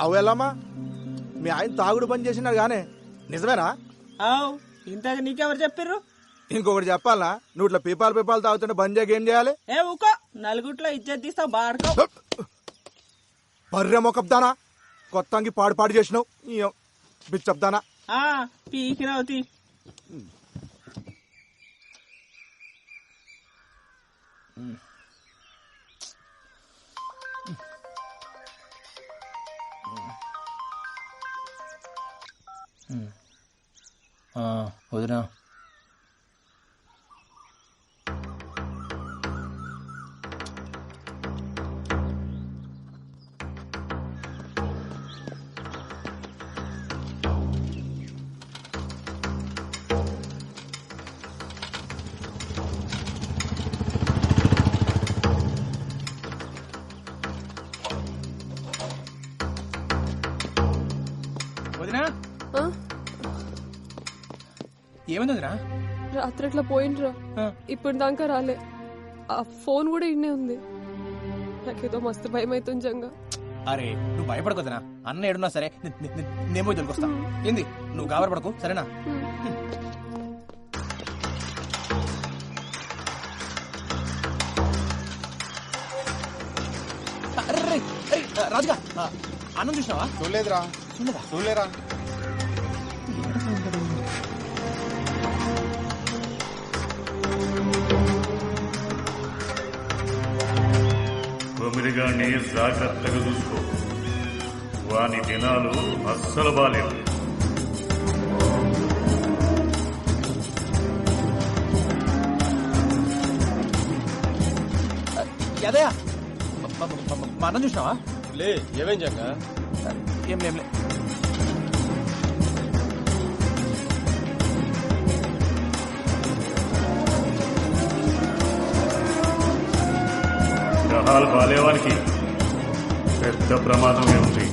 అవు ఎల్లమ్మా, మీ ఆయన తాగుడు పని చేసినాడు గానే నిజమేనా? ఇంతకు నీకెవరు చెప్పిర్రు? ఇంకొకటి చెప్పాలనా, నువ్వు ఇట్లా పీపాలు తాగుతుంటే బంద్ చేయక ఏం చేయాలి? ఏ ఊకో, నలుగుట్లో ఇజ్జత్ తీస్తావు బాడుకో. బర్రె మొక్కబ్దానా, కొత్తంగి పాడు చేసినావు బిచ్చబ్దానా. పీకినవుతి. వదినా ఏమైందిరా? రాత్రి అట్లా పోయిండ్రా, ఇప్పుడు దాకా రాలే. ఆ ఫోన్ కూడా ఇన్నే ఉంది. నాకేదో మస్తు భయం అవుతుంది జంగా. అరే నువ్వు భయపడకొద్దనా, అన్న ఏడున్నా సరే నేను పోయి దొరికొస్తా. ఏంది నువ్వు గాబర పడకు సరేనా? రాజుగా అన్నం చూసినావా? చూడలేదురా. చూడలేరా? కొమిరిగాన్ని జాగ్రత్తగా చూసుకో, వాని దినాలు అస్సలు బాలేవు. అదయా మా అన్నం చూసినావా? లే ఏమేం జంగా? ఏం లేం లే. గ్రహాలు బాలేవానికి పెద్ద ప్రమాదమే ఉంది.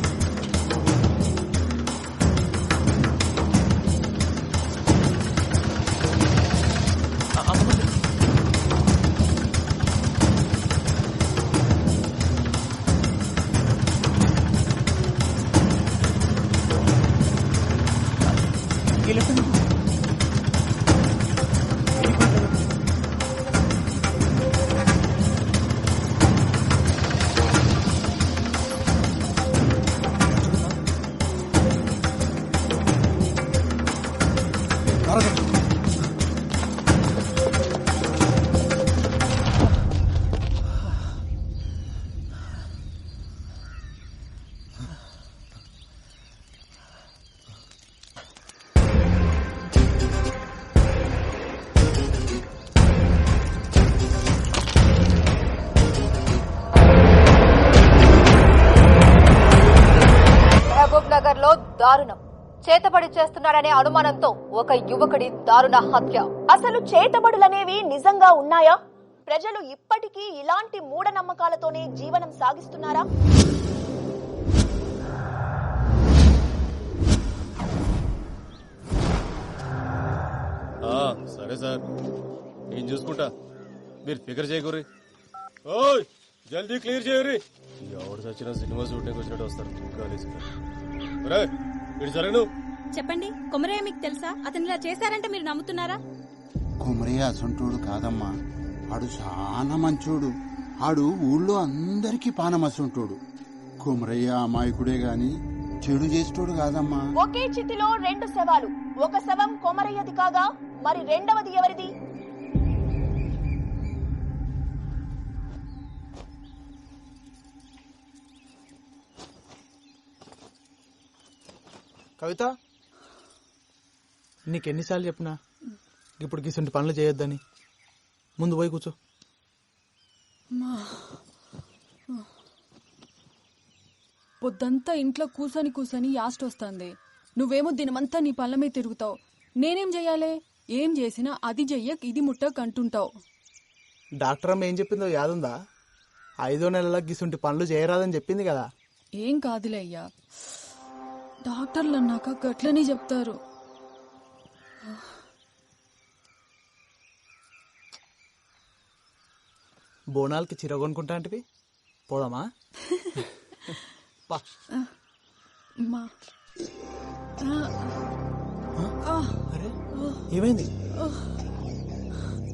నగర్ లో దారుణం. చేతబడి చేస్తున్నాడనే అనుమానంతో ఒక యువకుడి దారుణ హత్య. అసలు చేతబడులనేవి నిజంగా ఉన్నాయా? ప్రజలు ఇప్పటికీ ఇలాంటి మూఢనమ్మకాలతోనే జీవనం సాగిస్తున్నారా? సరే సార్, నేను చూసుకుంటా, మీరు ఫికర్ చేయకూరి. ఓయ్ జల్దీ క్లియర్ చేయరి. ఎవరు చచ్చిన సినిమా షూటింగ్ వచ్చినట్టు వస్తారు. చెప్పండి, కొమరయ్య మీకు తెలుసా? అతను ఇలా చేశారంటే మీరు నమ్ముతున్నారా? కొమరయ్య అసంటోడు కాదమ్మా, ఆడు చాలా మంచోడు. ఆడు ఊళ్ళో అందరికీ పానమసంటోడు. కొమరయ్య అమాయకుడే గాని చెడు చేసేటోడు కాదమ్మా. ఒకే చితిలో రెండు శవాలు. ఒక శవం కొమరయ్యది కాగా మరి రెండవది ఎవరిది? కవిత, నీకెన్నిసార్లు చెప్పినా ఇప్పుడు గిసుంటి పనులు చేయొద్దని. ముందు పోయి కూర్చో. పొద్దంతా ఇంట్లో కూసని యాస్ట్ వస్తుంది. నువ్వేమో దినమంతా నీ పళ్ళ మీద తిరుగుతావు. నేనేం చెయ్యాలి? ఏం చేసినా అది చెయ్యక్ ఇది ముట్టక్ అంటుంటావు. డాక్టర్ అమ్మ ఏం చెప్పిందో యాదుందా? 5వ నెలల గిసుంటి పనులు చేయరాదని చెప్పింది కదా. ఏం కాదులే అయ్యా, డాక్టర్లు అన్నాక గట్లనే చెప్తారు. బోనాలకి చీర కొనుక్కుంటా అంటివి పోదామా? పా. మా అరే ఏమైంది?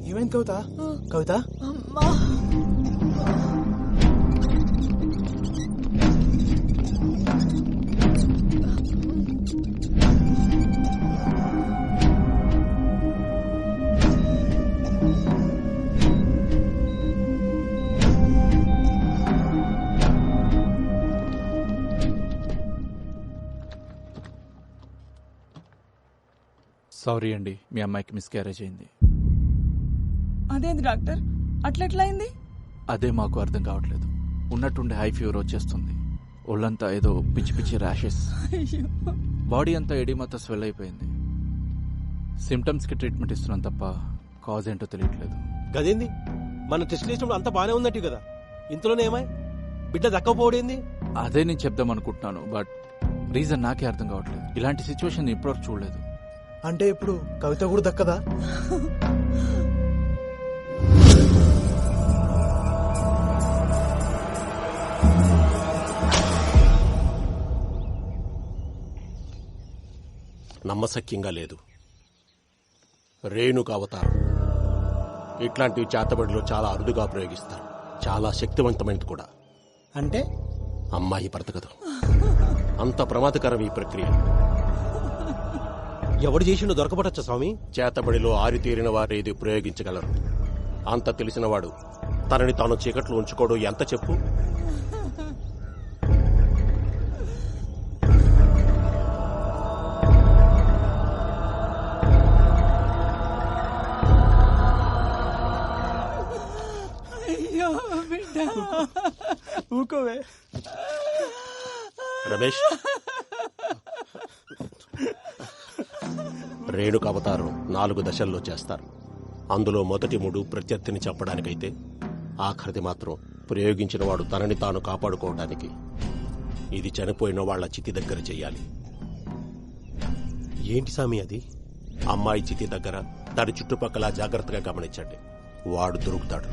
ఏమైంది కవిత? కవిత అమ్మా సారీ అండి, మీ అమ్మాయికి మిస్క్యారేజ్ అయింది. అదేంది డాక్టర్ అట్లెట్లా అయింది? అదే మాకు అర్థం కావట్లేదు. ఉన్నట్టుండి హై ఫీవర్ వచ్చేస్తుంది, ఒళ్ళంతా ఏదో పిచ్చి పిచ్చి ర్యాషెస్, బాడీ అంతా ఎడిమాతో స్వెల్ అయిపోయింది. సిమ్టమ్స్కి ట్రీట్మెంట్ ఇస్తున్నాం తప్ప కాజ్ ఏంటో తెలియట్లేదు. గదేంది మన టెస్ట్ చేసినప్పుడు అంత బానే ఉన్నట్టు కదా, ఇంతలోనే ఏమై బిడ్డ దక్కపోవడేంది? అదే నేను చెప్దాం అనుకుంటున్నాను, బట్ రీజన్ నాకే అర్థం కావట్లేదు. ఇలాంటి సిచ్యువేషన్ ఇప్పటివరకు చూడలేదు. అంటే ఇప్పుడు కవిత కూడా దక్కదా? నమ్మశక్యంగా లేదు. రేణుక అవతారం ఇట్లాంటివి చేతబడిలో చాలా అరుదుగా ప్రయోగిస్తారు. చాలా శక్తివంతమైనది కూడా. అంటే అమ్మాయి బ్రతకదు. అంత ప్రమాదకరం ఈ ప్రక్రియ. ఎవడు చేసిండో దొరకబడచ్చా స్వామి? చేతబడిలో ఆరితేరిన వారు ఏది ప్రయోగించగలరు. అంత తెలిసినవాడు తనని తాను చీకట్లో ఉంచుకోవడం ఎంత చెప్పు? అయ్యో బిడ్డ ఊకోవే. రమేష్, రేణుక అవతారం 4 దశల్లో చేస్తారు. అందులో మొదటి 3 ప్రత్యర్థిని చంపడానికైతే ఆఖరిది మాత్రం ప్రయోగించిన వాడు తనని తాను కాపాడుకోవడానికి. ఇది చనిపోయిన వాళ్ల చితి దగ్గర చెయ్యాలి. ఏంటి సామి అది? అమ్మాయి చితి దగ్గర దాని చుట్టుపక్కల జాగ్రత్తగా గమనించండి. వాడు దొరుకుతాడు.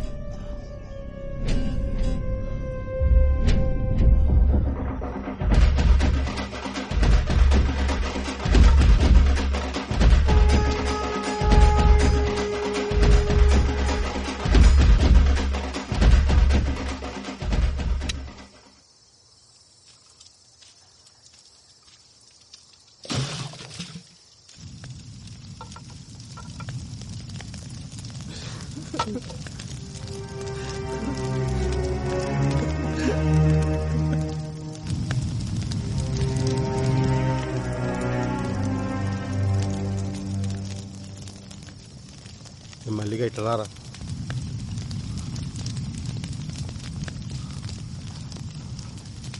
మల్లిగా ఇట్లా రారా.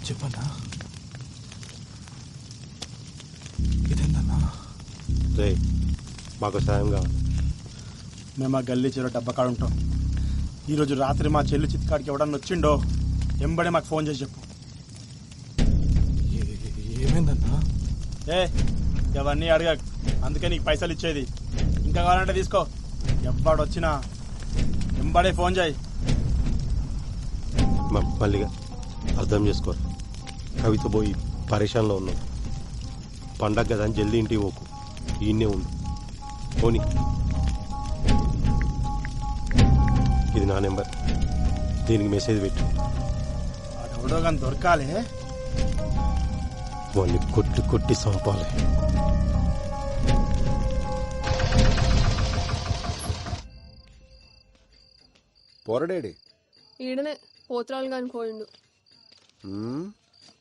చెప్పన్నా ఇదేందన్నా? రే, మాకు సాయం కావాలి. మేము ఆ గల్లీ చెరువు డబ్బకాడ ఉంటాం. ఈరోజు రాత్రి మా చెల్లి చిత్కాడికి ఎవడన్నా వచ్చిండో ఎంబడే మాకు ఫోన్ చేసి చెప్పు. ఏమైందన్నా? ఇవన్నీ అడగ, అందుకే నీకు పైసలు ఇచ్చేది. ఇంకా కావాలంటే తీసుకో. ఎవ్వడొచ్చినా ఎంబడే ఫోన్ చేయి. మల్లిగా అర్థం చేసుకోరు. కవిత పోయి పరేషాన్లో ఉన్నాం. పండగ కదా అని జల్దీ ఇంటికి పోకు, ఈయన్నే ఉండు. పోనీ, ఇది నా నెంబర్, దీనికి మెసేజ్ పెట్టు. ఎవడో కానీ దొరకాలి, వాళ్ళని కొట్టి కొట్టి చంపాలి. పోరడేడి ఈడనే పోత్రాలు కాని పోయిండు.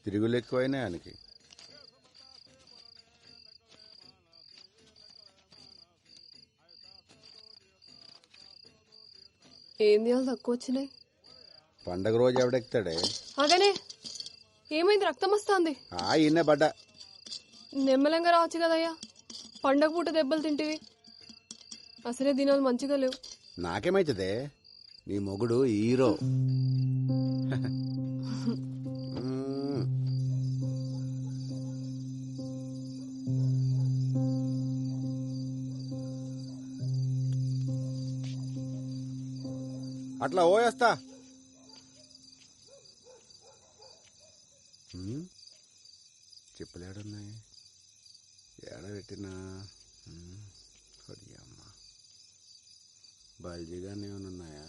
తిరుగులు ఎక్కువైనా ఆయనకి. ఏం తీయాలి తక్కువ వచ్చినాయి? పండగ రోజు ఎవడెక్తాడే? అదేనే ఏమైంది? రక్తం వస్తుంది. ఈయన బడ్డ నెమ్మలంగా రావచ్చు కదయ్యా. పండగ పూట దెబ్బలు తింటివి. అసలే దినాలు మంచిగా లేవు. నాకేమైతుందే? నీ మొగుడు హీరో. అట్లా ఓయేస్తా. పెట్టినా అమ్మ బల్జీగానే ఏమైనా ఉన్నాయా?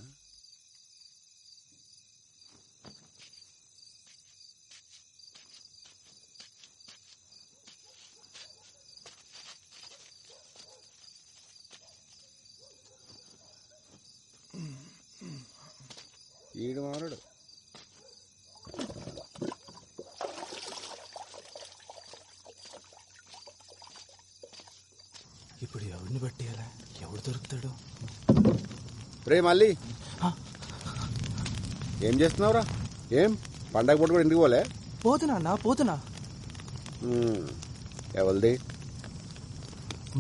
ఈడు మారడు. ఇప్పుడు ఎవరిని పట్టేయాలా? ఎవడు దొరుకుతాడు? రే మళ్ళీ ఏం చేస్తున్నావురా? ఏం పండగ పూట కూడా ఇంటికి పోలే? పోతున్నా. ఎవరిది?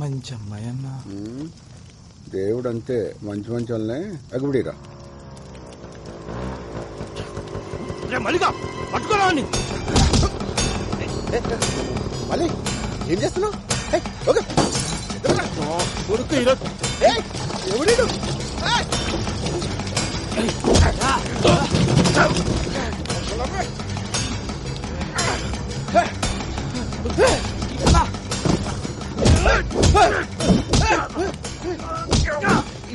మంచి అమ్మాయి అన్నా. దేవుడు అంతే, మంచి మంచి వాళ్ళనే అగ్గుబడిరా. మల్లిగా పట్టుకోరా మళ్ళీ ఏం చేస్తున్నావు? కొడుకు ఈరోజు ఎవడు?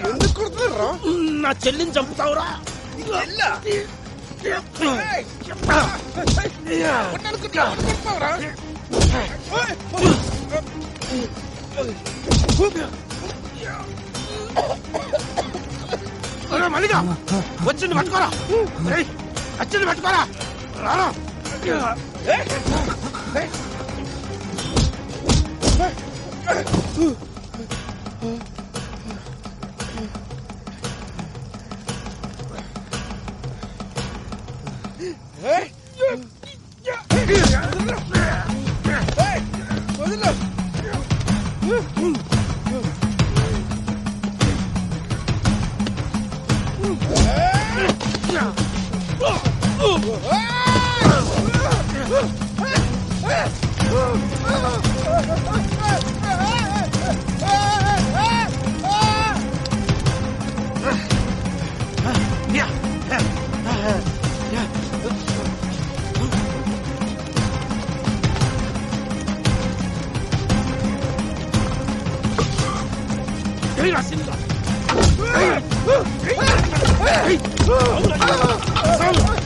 ఎందుకు కొడుతున్నారా? నా చెల్లిని చంపుతావురా? మల్లిగా వచ్చింది పట్టుకోరా, వచ్చింది పట్టుకోరా. రారా Hey!